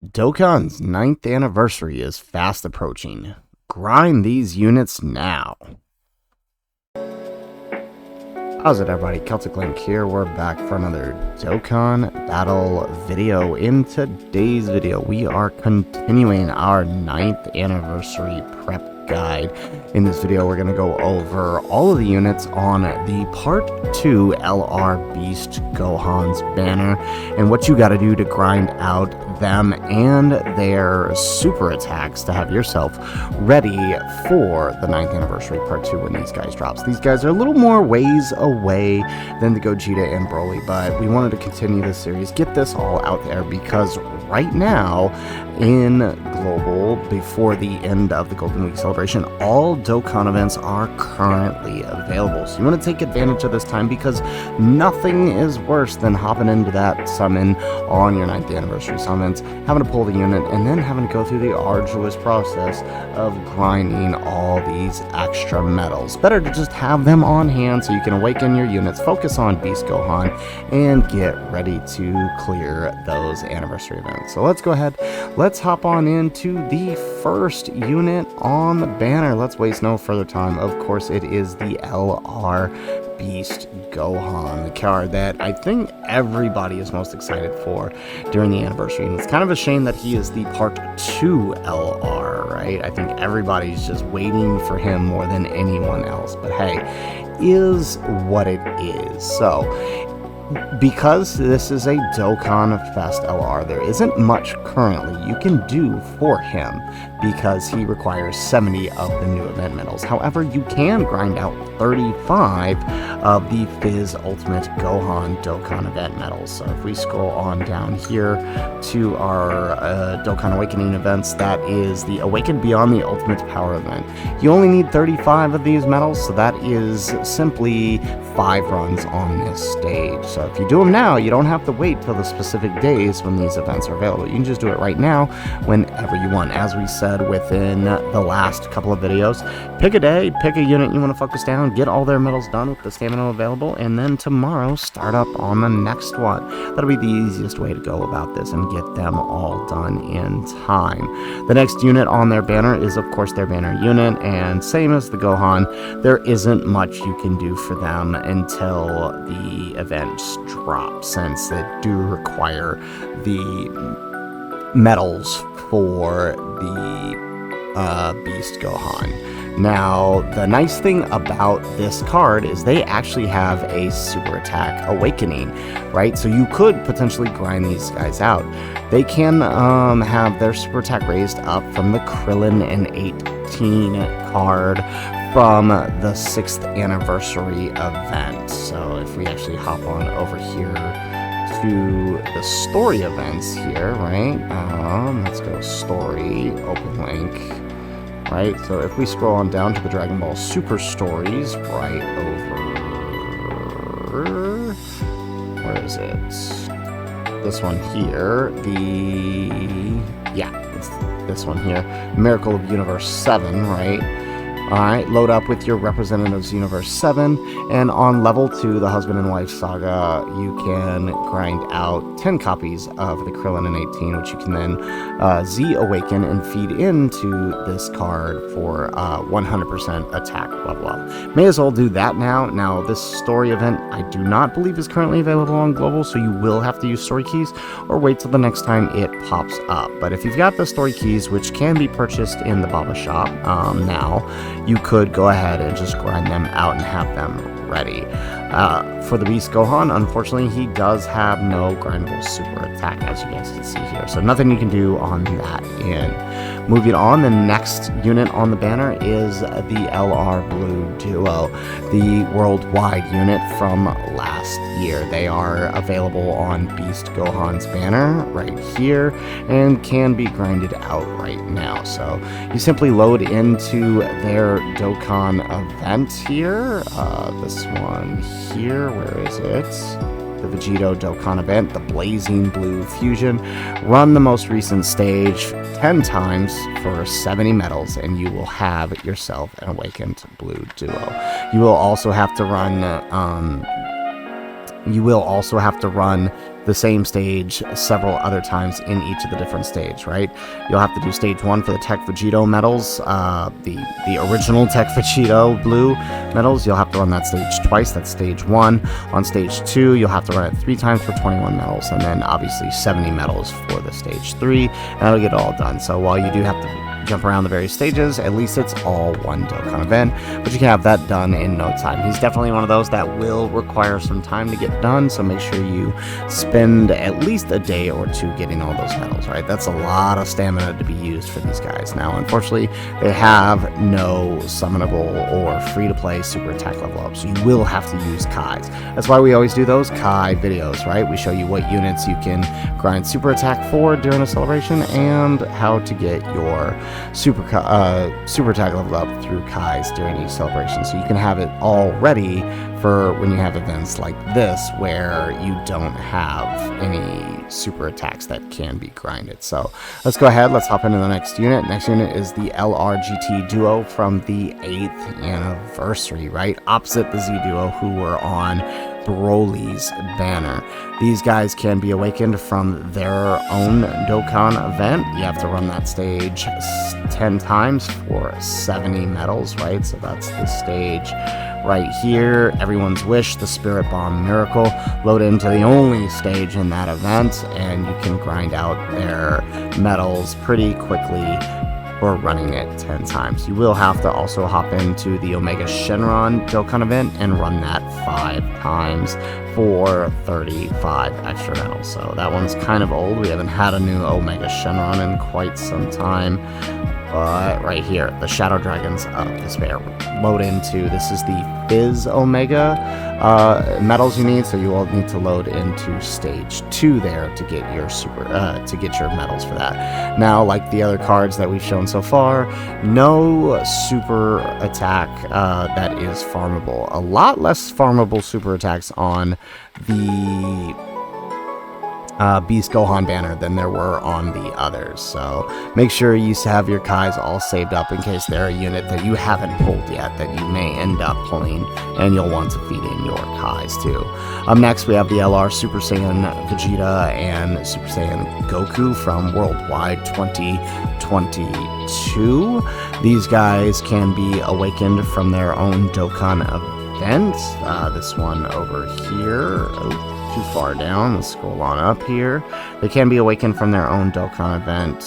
Dokkan's 9th anniversary is fast approaching. Grind these units now. How's it, everybody? Celtic Link here. We're back for another Dokkan battle video. In today's video, we are continuing our 9th anniversary prep guide. In this video, we're going to go over all of the units on the Part 2 LR BEAST Gohan's Banner and what you got to do to grind out them and their super attacks to have yourself ready for the 9th anniversary Part 2 when these guys drops. These guys are a little more ways away than the Gogeta and Broly, but we wanted to continue this series, get this all out there, because right now in Global, before the end of the Golden Week celebration, all Dokkan events are currently available. So you want to take advantage of this time, because nothing is worse than hopping into that summon on your 9th anniversary summons, having to pull the unit, and then having to go through the arduous process of grinding all these extra medals. Better to just have them on hand so you can awaken your units, focus on Beast Gohan, and get ready to clear those anniversary events. So let's go ahead, let's hop on into the first unit on the banner. Let's waste no further time. Of course, it is the LR BEAST Gohan, the card that I think everybody is most excited for during the anniversary. And it's kind of a shame that he is the Part 2 LR, right? I think everybody's just waiting for him more than anyone else. But hey, is what it is. So, because this is a Dokkan Fest LR, there isn't much currently you can do for him, because he requires 70 of the new event medals. However, you can grind out 35 of the Fizz Ultimate Gohan Dokkan event medals. So if we scroll on down here to our Dokkan Awakening events, that is the Awaken Beyond the Ultimate Power event. You only need 35 of these medals, so that is simply 5 runs on this stage. So if you do them now, you don't have to wait till the specific days when these events are available. You can just do it right now whenever you want. As we said within the last couple of videos, pick a day, pick a unit you want to focus down, get all their medals done with the stamina available, and then tomorrow start up on the next one. That'll be the easiest way to go about this and get them all done in time. The next unit on their banner is, of course, their banner unit, and same as the Gohan, there isn't much you can do for them until the events drop, since they do require the medals for the Beast Gohan. Now, the nice thing about this card is they actually have a super attack awakening, right? So you could potentially grind these guys out. They can have their super attack raised up from the Krillin and 18 card from the 6th anniversary event. So if we actually hop on over here to the story events here, right? Let's go story, open link, right? So if we scroll on down to the Dragon Ball Super stories, right over, where is it? This one here, it's this one here, Miracle of Universe 7, right? Alright, load up with your Representatives Universe 7, and on level 2, the Husband and Wife Saga, you can grind out 10 copies of the Krillin and 18, which you can then Z-Awaken and feed into this card for 100% attack level up. May as well do that now. Now, this story event, I do not believe is currently available on Global, so you will have to use story keys, or wait till the next time it pops up. But if you've got the story keys, which can be purchased in the Baba shop now, you could go ahead and just grind them out and have them ready. For the Beast Gohan, unfortunately, he does have no grindable super attack, as you guys can see here. So nothing you can do on that end. Moving on, the next unit on the banner is the LR Blue Duo, the worldwide unit from last year. They are available on Beast Gohan's banner right here and can be grinded out right now. So you simply load into their Dokkan event here. This one here, where is it? The Vegeta Dokkan event, the Blazing Blue Fusion. Run the most recent stage 10 times for 70 medals, and you will have yourself an Awakened Blue Duo. You will also have to run the same stage several other times in each of the different stage, right? You'll have to do stage 1 for the Tech Vegito medals, the original Tech Vegito blue medals. You'll have to run that stage twice. That's stage 1. On stage 2, you'll have to run it 3 times for 21 medals, and then obviously 70 medals for the stage 3, and that'll get it all done. So while you do have to jump around the various stages, at least it's all one Dokkan event, but you can have that done in no time. He's definitely one of those that will require some time to get done, so make sure you spend at least a day or 2 getting all those medals, right? That's a lot of stamina to be used for these guys. Now, unfortunately, they have no summonable or free-to-play super attack level ups. You will have to use Kais. That's why we always do those Kai videos, right? We show you what units you can grind super attack for during a celebration and how to get your super attack leveled up through Kais during each celebration, so you can have it all ready for when you have events like this where you don't have any super attacks that can be grinded. So let's go ahead, let's hop into the next unit. Next unit is the LR GT duo from the 8th anniversary, right? Opposite the Z duo who were on Broly's banner. These guys can be awakened from their own Dokkan event. You have to run that stage 10 times for 70 medals, right? So that's the stage right here. Everyone's Wish, the Spirit Bomb Miracle. Load into the only stage in that event, and you can grind out their medals pretty quickly or running it 10 times. You will have to also hop into the Omega Shenron Dokkan event and run that 5 times for 35 extra medals. So that one's kind of old. We haven't had a new Omega Shenron in quite some time. But right here, the Shadow Dragons of Despair. Load into, this is the Fizz Omega medals you need, so you will need to load into stage 2 there to get your your medals for that. Now, like the other cards that we've shown so far, no super attack that is farmable. A lot less farmable super attacks on the Beast Gohan Banner than there were on the others. So make sure you have your Kais all saved up in case they're a unit that you haven't pulled yet that you may end up pulling, and you'll want to feed in your Kais too. Next we have the LR Super Saiyan Vegeta and Super Saiyan Goku from Worldwide 2022. These guys can be awakened from their own Dokkan event. This one over here. Too far down. Let's scroll on up here. They can be awakened from their own Dokkan event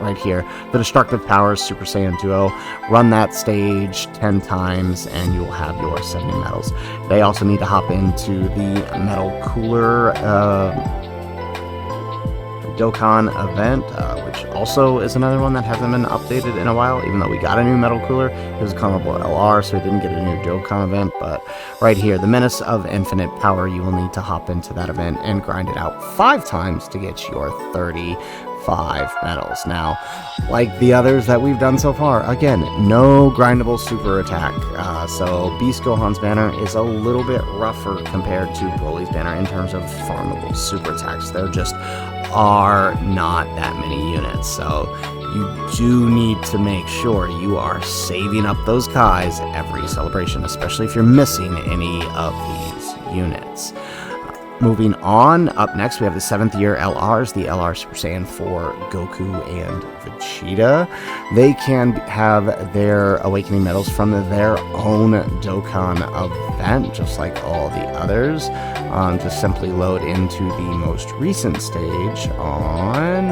right here. The Destructive Powers Super Saiyan Duo. Run that stage 10 times and you will have your 70 medals. They also need to hop into the Metal Cooler Dokkan event, which also is another one that hasn't been updated in a while, even though we got a new Metal Cooler. It was a comparable LR, so we didn't get a new Dokkan event, but right here, the Menace of Infinite Power, you will need to hop into that event and grind it out 5 times to get your 35 medals. Now, like the others that we've done so far, again, no grindable super attack, so Beast Gohan's banner is a little bit rougher compared to Broly's banner in terms of farmable super attacks. There just are not that many units, so you do need to make sure you are saving up those Kais every celebration, especially if you're missing any of these units. Moving on, up next we have the 7th year LRs, the LR Super Saiyan 4 Goku and Vegeta. They can have their awakening medals from their own Dokkan event, just like all the others. Just simply load into the most recent stage on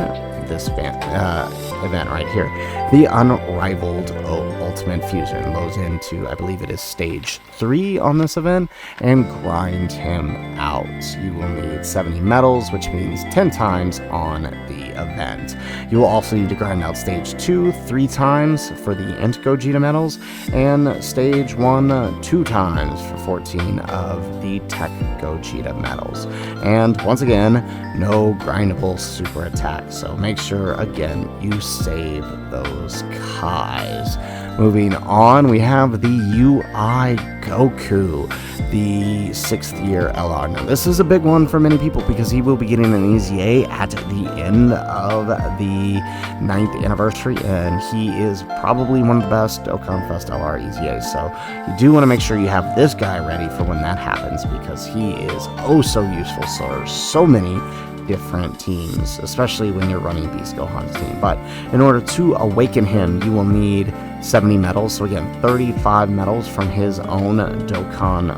this event right here. The Unrivaled Ultimate Fusion loads into, I believe it is stage 3 on this event, and grind him out. You will need 70 medals, which means 10 times on the event. You will also need to grind out stage 2 3 times for the Ent Gogeta medals, and stage 1 2 times for 14 of the Tech Gogeta medals. And once again, no grindable super attacks, so make sure again you save those Kais. Moving on, we have the UI Goku. the 6th year LR. Now, this is a big one for many people because he will be getting an EZA at the end of the 9th anniversary, and he is probably one of the best Dokkan Fest LR EZAs. So you do want to make sure you have this guy ready for when that happens, because he is oh so useful for so many different teams, especially when you're running Beast Gohan's team. But in order to awaken him, you will need 70 medals. So again, 35 medals from his own Dokkan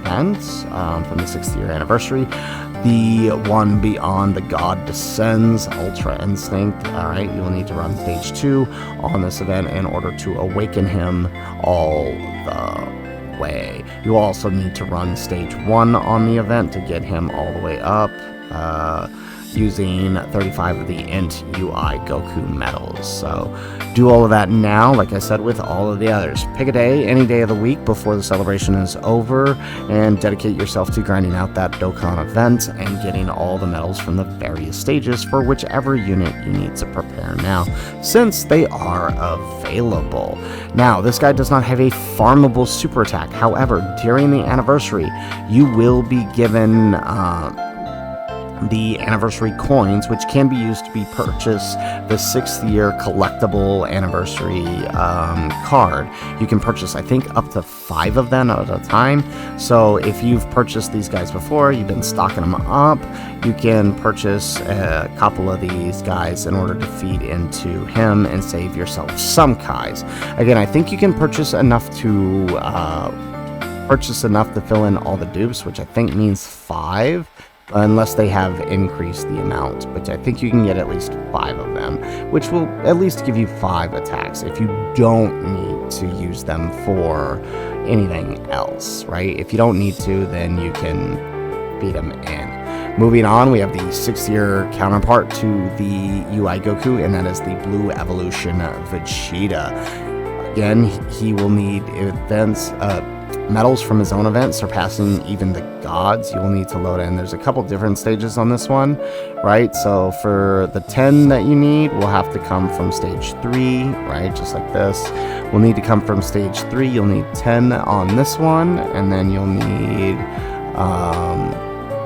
events from the 6th year anniversary. The one beyond the God Descends, Ultra Instinct. All right, you will need to run stage 2 on this event in order to awaken him all the way. You also need to run stage 1 on the event to get him all the way up, using 35 of the Int UI Goku medals. So do all of that now, like I said, with all of the others. Pick a day, any day of the week before the celebration is over, and dedicate yourself to grinding out that Dokkan event and getting all the medals from the various stages for whichever unit you need to prepare now, since they are available. Now, this guy does not have a farmable super attack. However, during the anniversary, you will be given the anniversary coins, which can be used to be purchase the 6th year collectible anniversary card. You can purchase, I think, up to 5 of them at a time. So if you've purchased these guys before, you've been stocking them up, you can purchase a couple of these guys in order to feed into him and save yourself some Kais. Again, I think you can purchase enough to fill in all the dupes, which I think means 5. Unless they have increased the amount, but I think you can get at least 5 of them, which will at least give you 5 attacks if you don't need to use them for anything else, right? If you don't need to, then you can feed them in. Moving on, we have the 6th year counterpart to the UI Goku, and that is the Blue Evolution Vegeta. Again, he will need events, medals from his own event, surpassing even the gods. You will need to load in. There's a couple different stages on this one, right? So for the 10 that you need, will have to come from stage 3, right? Just like this. Will need to come from stage 3. You'll need 10 on this one, and then you'll need,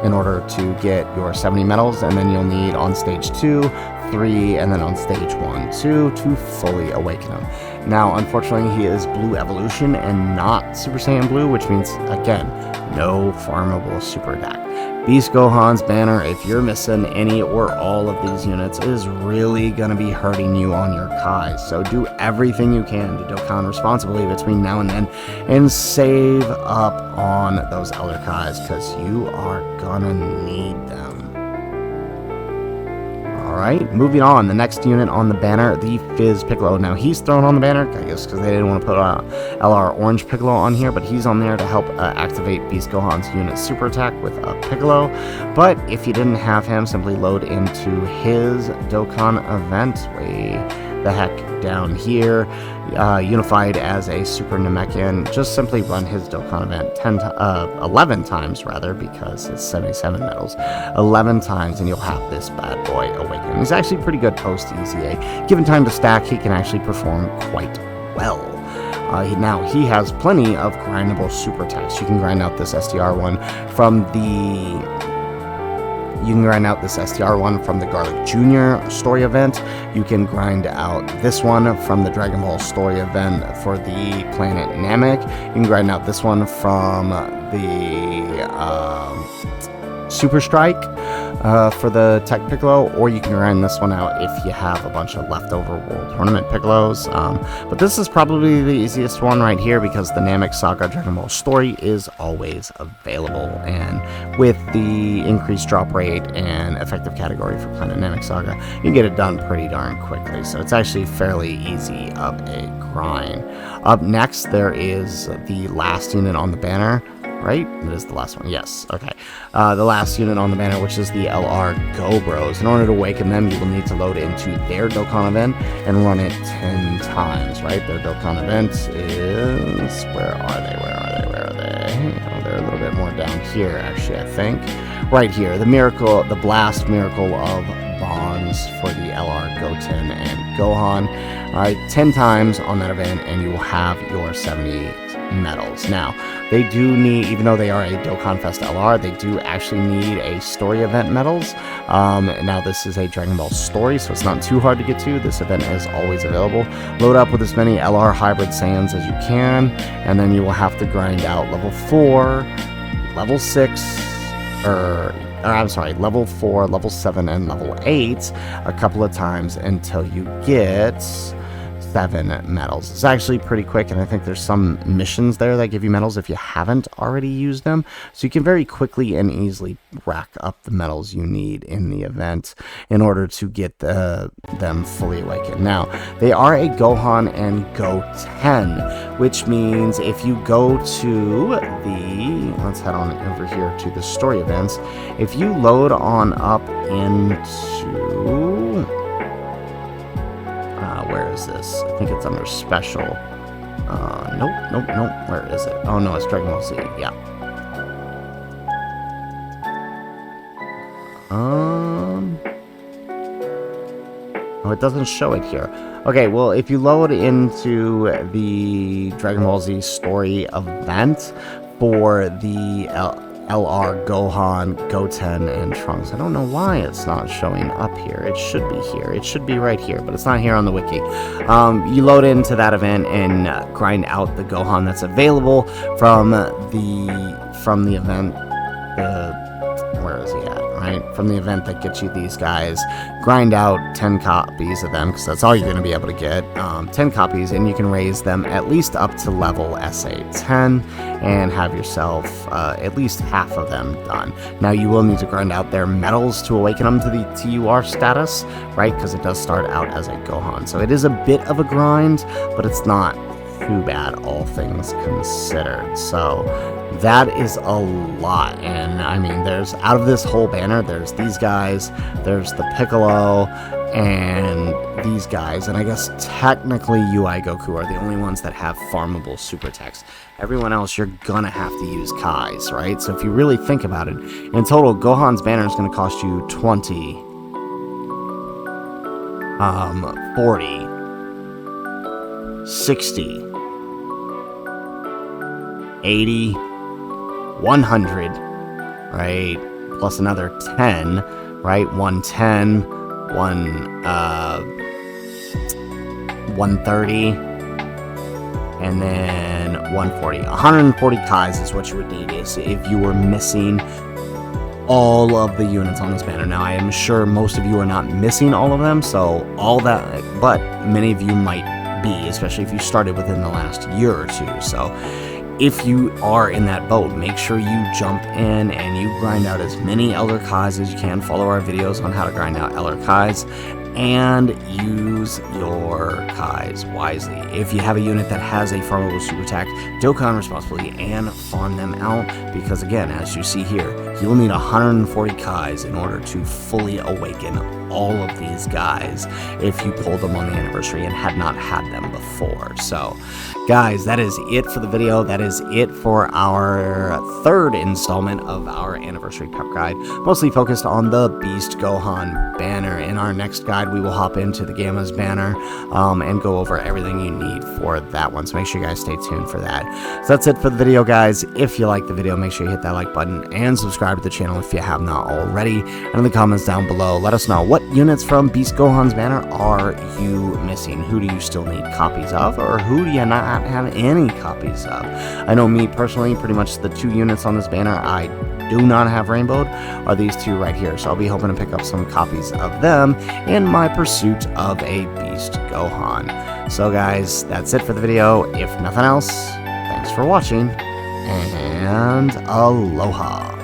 in order to get your 70 medals, and then you'll need on stage 2, 3, and then on stage 1, 2 to fully awaken him. Now, unfortunately, he is Blue Evolution and not Super Saiyan Blue, which means, again, no farmable super attack. Beast Gohan's banner, if you're missing any or all of these units, is really going to be hurting you on your Kais. So do everything you can to Dokkan responsibly between now and then and save up on those Elder Kais, because you are going to need them. Alright, moving on. The next unit on the banner, the Fizz Piccolo. Now, he's thrown on the banner, I guess, because they didn't want to put LR Orange Piccolo on here, but he's on there to help activate Beast Gohan's unit super attack with a Piccolo. But if you didn't have him, simply load into his Dokkan event way the heck down here, unified as a Super Namekian. Just simply run his Dokkan event 11 times, rather, because it's 77 medals. 11 times, and you'll have this bad boy awaken. He's actually pretty good post EZA. Given time to stack, he can actually perform quite well. Now, he has plenty of grindable super attacks. You can grind out this STR one from the... You can grind out this STR one from the Garlic Jr. story event. You can grind out this one from the Dragon Ball story event for the planet Namek. You can grind out this one from the Super Strike for the Tech Piccolo, or you can grind this one out if you have a bunch of leftover World Tournament Piccolos. But this is probably the easiest one right here, because the Namek Saga Dragon Ball story is always available, and with the increased drop rate and effective category for Planet Namek Saga, you can get it done pretty darn quickly. So it's actually fairly easy of a grind. Up next, there is the last unit on the banner. Right? It is the last one. Yes. Okay. The last unit on the banner, which is the LR GoBros. In order to awaken them, you will need to load into their Dokkan event and run it 10 times, right? Their Dokkan event is... Where are they? Oh, they're a little bit more down here, actually, I think. Right here. The Blast Miracle of Bonds for the LR Goten and Gohan. 10 times on that event, and you will have your 70 medals. Now, they do need, even though they are a Dokkan Fest LR, they do actually need a story event medals. Now, this is a Dragon Ball story, so it's not too hard to get to. This event is always available. Load up with as many LR hybrid Saiyans as you can, and then you will have to grind out level 4, level 6, level 4, level 7, and level 8 a couple of times until you get 7 medals. It's actually pretty quick, and I think there's some missions there that give you medals if you haven't already used them, so you can very quickly and easily rack up the medals you need in the event in order to get them fully awakened. Now, they are a Gohan and Goten, which means if you go to let's head on over here to the story events. If you load on up into where is this? I think it's under special. Nope. Where is it? Oh no, it's Dragon Ball Z. Yeah. Oh, it doesn't show it here. Okay, well, if you load into the Dragon Ball Z story event for the LR Gohan, Goten, and Trunks. I don't know why it's not showing up here. It should be here. It should be right here, but it's not here on the wiki. You load into that event and grind out the Gohan that's available from the event. Where is he at? Right? From the event that gets you these guys. Grind out 10 copies of them, because that's all you're going to be able to get. 10 copies, and you can raise them at least up to level SA10 and have yourself at least half of them done. Now, you will need to grind out their medals to awaken them to the TUR status, right? Because it does start out as a Gohan. So it is a bit of a grind, but it's not too bad, all things considered. So that is a lot, and I mean, there's, out of this whole banner, there's these guys, there's the Piccolo, and these guys, and I guess technically UI Goku are the only ones that have farmable super attacks. Everyone else, you're gonna have to use Kai's, right? So if you really think about it, in total, Gohan's banner is gonna cost you 20, 40, 60, 80, 100, right, plus another 10, right, 110, 130, and then 140. 140 Kais is what you would need if you were missing all of the units on this banner. Now, I am sure most of you are not missing all of them, so all that, but many of you might be, especially if you started within the last year or two. So if you are in that boat, make sure you jump in and you grind out as many Elder Kais as you can. Follow our videos on how to grind out Elder Kais and use your Kais wisely. If you have a unit that has a farmable super attack, Dokkan responsibly and farm them out, because again, as you see here, you'll need 140 Kais in order to fully awaken all of these guys if you pulled them on the anniversary and had not had them before. So guys, that is it for the video. That is it for our third installment of our anniversary prep guide, mostly focused on the Beast Gohan banner. In our next guide, we will hop into the Gamma's banner and go over everything you need for that one, so make sure you guys stay tuned for that. So that's it for the video, guys. If you like the video, make sure you hit that like button and subscribe to the channel if you have not already, and in the comments down below, let us know what units from Beast Gohan's banner are you missing. Who do you still need copies of, or who do you not have any copies of? I know me personally, pretty much the 2 units on this banner I do not have rainbowed are these 2 right here, so I'll be hoping to pick up some copies of them in my pursuit of a Beast Gohan. So guys, that's it for the video. If nothing else, thanks for watching, and aloha.